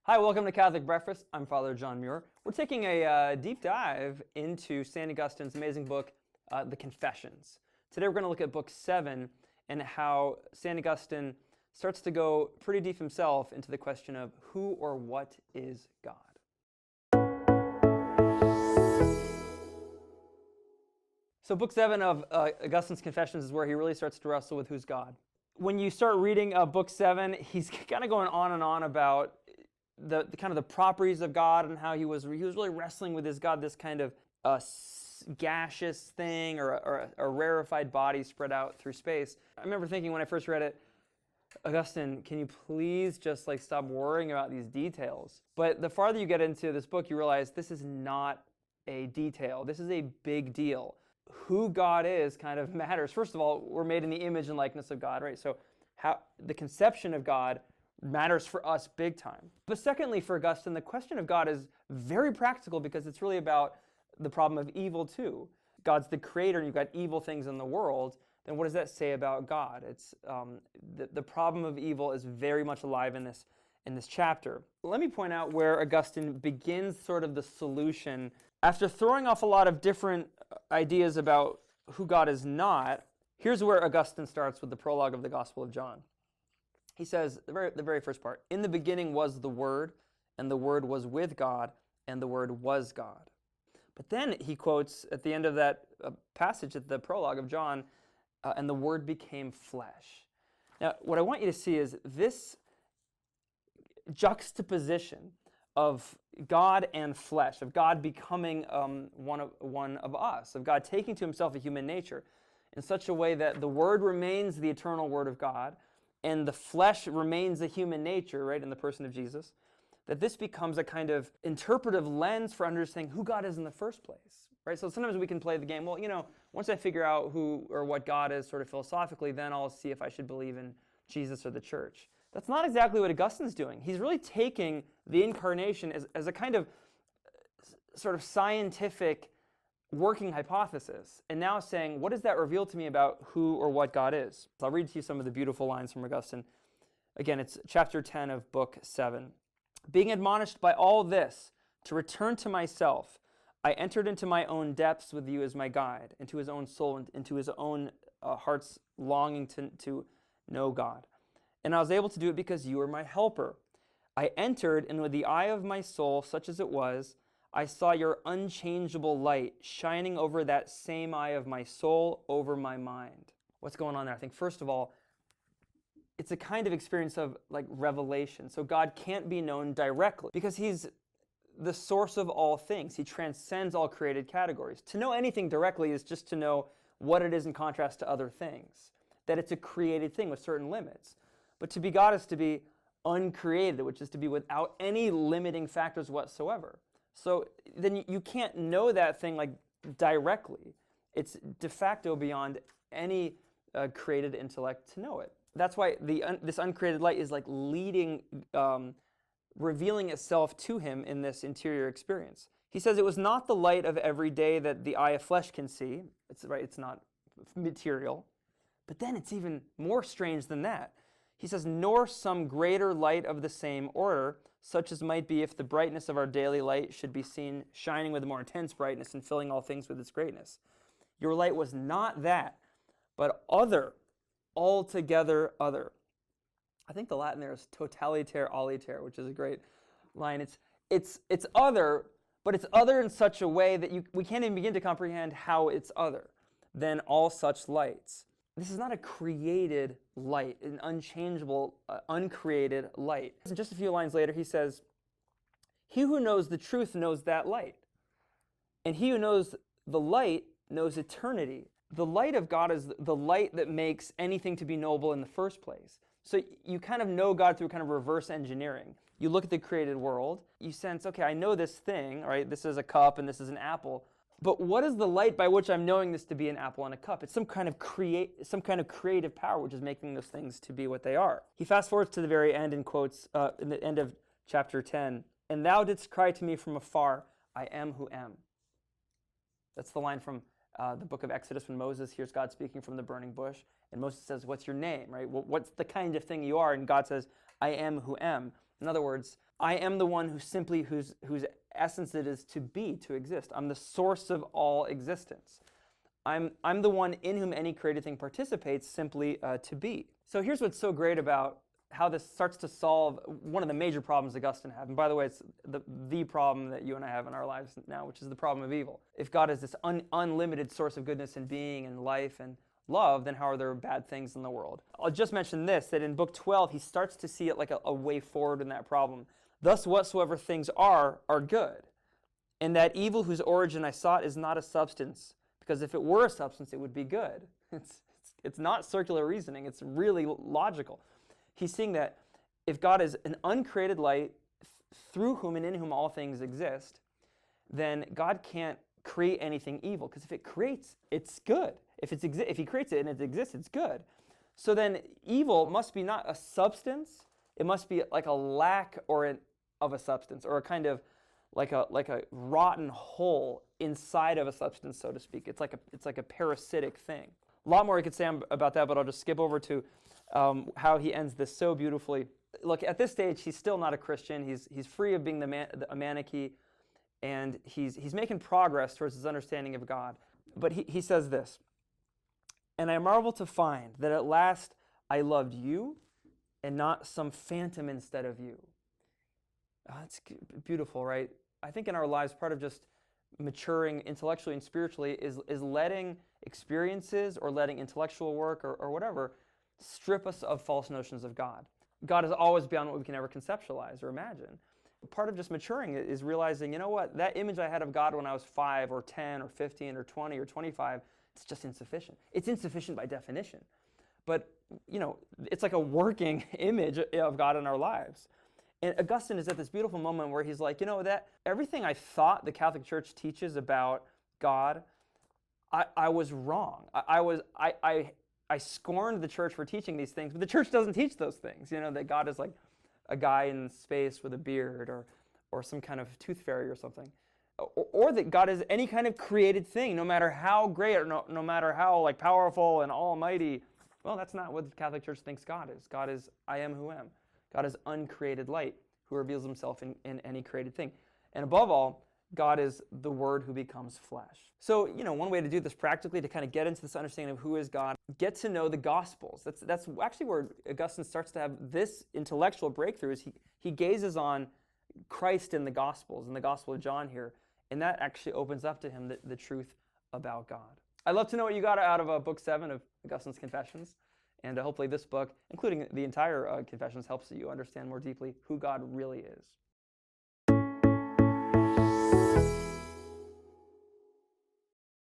Hi, welcome to Catholic Breakfast. I'm Father John Muir. We're taking a deep dive into Saint Augustine's amazing book, The Confessions. Today we're going to look at book 7 and how Saint Augustine starts to go pretty deep himself into the question of who or what is God. So book 7 of Augustine's Confessions is where he really starts to wrestle with who's God. When you start reading book 7, he's kind of going on and on about the kind of the properties of God and how he was really wrestling with his God, this kind of gaseous thing or a rarefied body spread out through space. I remember thinking when I first read it, Augustine, can you please just stop worrying about these details? But the farther you get into this book, you realize this is not a detail. This is a big deal. Who God is kind of matters. First of all, we're made in the image and likeness of God, right? So how the conception of God matters for us big time. But secondly, for Augustine, the question of God is very practical because it's really about the problem of evil too. God's the creator and you've got evil things in the world. Then what does that say about God? It's the problem of evil is very much alive in this chapter. Let me point out where Augustine begins sort of the solution. After throwing off a lot of different ideas about who God is not, here's where Augustine starts with the prologue of the Gospel of John. He says, the very first part, "In the beginning was the Word, and the Word was with God, and the Word was God." But then he quotes at the end of that passage at the prologue of John, "and the Word became flesh." Now, what I want you to see is this juxtaposition of God and flesh, of God becoming one of us, of God taking to himself a human nature in such a way that the Word remains the eternal Word of God, and the flesh remains the human nature, right, in the person of Jesus, that this becomes a kind of interpretive lens for understanding who God is in the first place, right? So sometimes we can play the game, well, once I figure out who or what God is sort of philosophically, then I'll see if I should believe in Jesus or the church. That's not exactly what Augustine's doing. He's really taking the incarnation as a kind of sort of scientific working hypothesis, and now saying, what does that reveal to me about who or what God is? So I'll read to you some of the beautiful lines from Augustine. Again, it's chapter 10 of book 7. "Being admonished by all this to return to myself, I entered into my own depths with you as my guide, into his own soul, and into his own heart's longing to know God. And I was able to do it because you were my helper. I entered, and with the eye of my soul, such as it was, I saw your unchangeable light shining over that same eye of my soul, over my mind." What's going on there? I think, first of all, it's a kind of experience of revelation. So God can't be known directly because he's the source of all things. He transcends all created categories. To know anything directly is just to know what it is in contrast to other things, that it's a created thing with certain limits. But to be God is to be uncreated, which is to be without any limiting factors whatsoever. So then you can't know that thing directly. It's de facto beyond any created intellect to know it. That's why this uncreated light is leading, revealing itself to him in this interior experience. He says it was not the light of every day that the eye of flesh can see. It's not material. But then it's even more strange than that. He says, "Nor some greater light of the same order, such as might be if the brightness of our daily light should be seen shining with a more intense brightness and filling all things with its greatness. Your light was not that, but other, altogether other." I think the Latin there is totaliter aliter, which is a great line. It's other, but it's other in such a way that we can't even begin to comprehend how it's other than all such lights. This is not a created light, an unchangeable, uncreated light. And just a few lines later, he says, "He who knows the truth knows that light. And he who knows the light knows eternity." The light of God is the light that makes anything to be knowable in the first place. So you kind of know God through kind of reverse engineering. You look at the created world, you sense, okay, I know this thing, right? This is a cup and this is an apple. But what is the light by which I'm knowing this to be an apple and a cup? It's some kind of creative power which is making those things to be what they are. He fast forwards to the very end and quotes in the end of chapter 10, "And thou didst cry to me from afar, I am who am." That's the line from the book of Exodus when Moses hears God speaking from the burning bush. And Moses says, "What's your name?" Right? Well, what's the kind of thing you are? And God says, "I am who am." In other words, I am the one whose essence it is to be, to exist. I'm the source of all existence. I'm the one in whom any created thing participates, simply to be. So here's what's so great about how this starts to solve one of the major problems Augustine had. And by the way, it's the problem that you and I have in our lives now, which is the problem of evil. If God is this unlimited source of goodness and being and life and love, then how are there bad things in the world? I'll just mention this, that in book 12, he starts to see it like a way forward in that problem. Thus, whatsoever things are good. And that evil whose origin I sought is not a substance, because if it were a substance, it would be good. It's not circular reasoning. It's really logical. He's seeing that if God is an uncreated light through whom and in whom all things exist, then God can't create anything evil, because if it creates, it's good. If he creates it and it exists, it's good. So then evil must be not a substance. It must be like a lack of a substance, or a kind of like a rotten hole inside of a substance, so to speak. It's like a parasitic thing. A lot more he could say about that, but I'll just skip over to how he ends this so beautifully. Look, at this stage, he's still not a Christian. He's free of being a Manichae, and he's making progress towards his understanding of God. But he says this, "And I marvel to find that at last I loved you, and not some phantom instead of you." That's beautiful, right? I think in our lives, part of just maturing intellectually and spiritually is letting experiences or letting intellectual work or whatever strip us of false notions of God. God is always beyond what we can ever conceptualize or imagine. Part of just maturing is realizing, you know what, that image I had of God when I was 5 or 10 or 15 or 20 or 25, it's just insufficient. It's insufficient by definition. But, it's like a working image of God in our lives. And Augustine is at this beautiful moment where he's like, that everything I thought the Catholic Church teaches about God, I was wrong. I scorned the church for teaching these things, but the church doesn't teach those things. That God is like a guy in space with a beard, or some kind of tooth fairy or something, or that God is any kind of created thing, no matter how great or no matter how powerful and almighty. Well, that's not what the Catholic Church thinks God is. God is I am who am. God is uncreated light who reveals himself in any created thing. And above all, God is the Word who becomes flesh. So, one way to do this practically, to kind of get into this understanding of who is God, get to know the Gospels. That's actually where Augustine starts to have this intellectual breakthrough, is he gazes on Christ in the Gospels, in the Gospel of John here, and that actually opens up to him the truth about God. I'd love to know what you got out of Book 7 of Augustine's Confessions. And hopefully this book, including the entire Confessions, helps you understand more deeply who God really is.